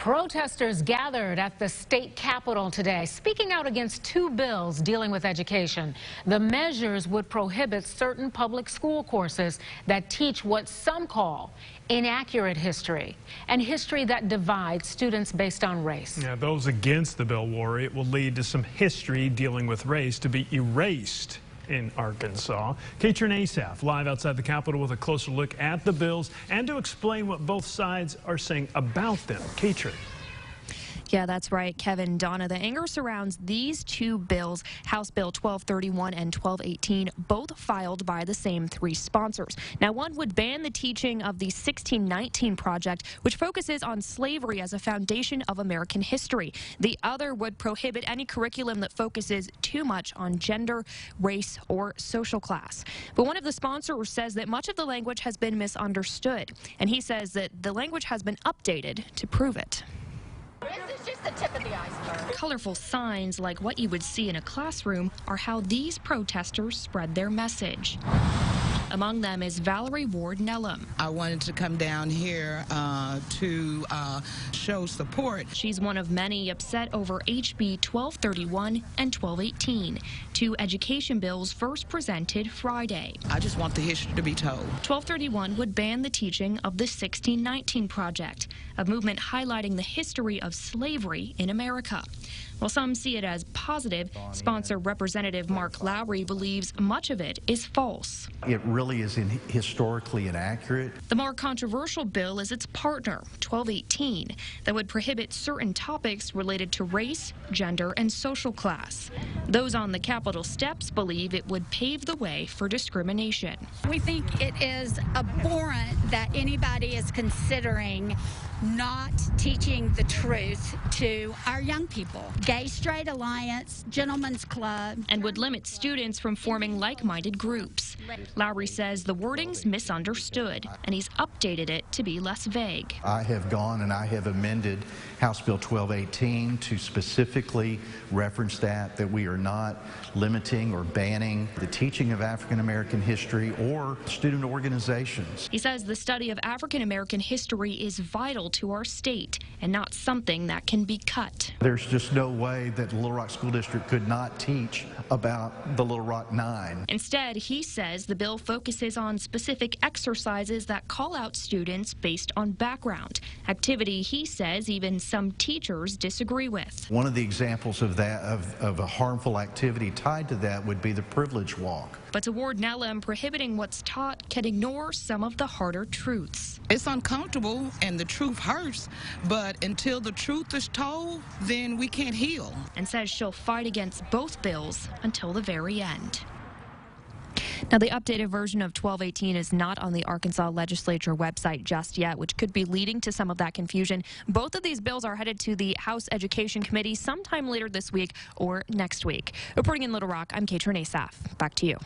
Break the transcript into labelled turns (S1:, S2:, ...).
S1: Protesters gathered at the state capitol today, speaking out against two bills dealing with education. The measures would prohibit certain public school courses that teach what some call inaccurate history, and history that divides students based on race.
S2: Yeah, those against the bill worry it will lead to some history dealing with race to be erased in Arkansas. Katrin Asaf live outside the Capitol with a closer look at the bills and to explain what both sides are saying about them. Katrin.
S3: Yeah, that's right, Kevin. Donna, the anger surrounds these two bills, House Bill 1231 and 1218, both filed by the same three sponsors. Now, one would ban the teaching of the 1619 Project, which focuses on slavery as a foundation of American history. The other would prohibit any curriculum that focuses too much on gender, race, or social class. But one of the sponsors says that much of the language has been misunderstood, and he says that the language has been updated to prove it.
S4: This is just the tip of the iceberg.
S3: Colorful signs like what you would see in a classroom are how these protesters spread their message. Among them is Valerie Ward-Nellam.
S5: I wanted to come down here to show support.
S3: She's one of many upset over HB 1231 and 1218, two education bills first presented Friday.
S5: I just want the history to be told.
S3: 1231 would ban the teaching of the 1619 Project, a movement highlighting the history of slavery in America. While some see it as positive, sponsor Representative Mark Lowry believes much of it is false.
S6: It really is historically inaccurate.
S3: The more controversial bill is its partner, 1218, that would prohibit certain topics related to race, gender, and social class. Those on the Capitol steps believe it would pave the way for discrimination.
S4: We think it is abhorrent that anybody is considering not teaching the truth to our young people. Gay Straight Alliance, Gentlemen's Club.
S3: And would limit students from forming like-minded groups. Lowry says the wording's misunderstood, and he's updated it to be less vague.
S6: I have gone and I have amended House Bill 1218 to specifically reference that we are not limiting or banning the teaching of African American history or student organizations.
S3: He says the study of African American history is vital to our state and not something that can be cut.
S6: There's just no way that the Little Rock School District could not teach about the Little Rock Nine.
S3: Instead, he says the bill focuses on specific exercises that call out students based on background, activity he says even some teachers disagree with.
S6: One of the examples of that, of a harmful activity tied to that, would be the privilege walk.
S3: But to Ward-Nellam, prohibiting what's taught can ignore some of the harder truths.
S5: It's uncomfortable and the truth hurts, but until the truth is told, then we can't heal.
S3: And says she'll fight against both bills until the very end. Now, the updated version of 1218 is not on the Arkansas legislature website just yet, which could be leading to some of that confusion. Both of these bills are headed to the House Education Committee sometime later this week or next week. Reporting in Little Rock, I'm Katrin Asaf. Back to you.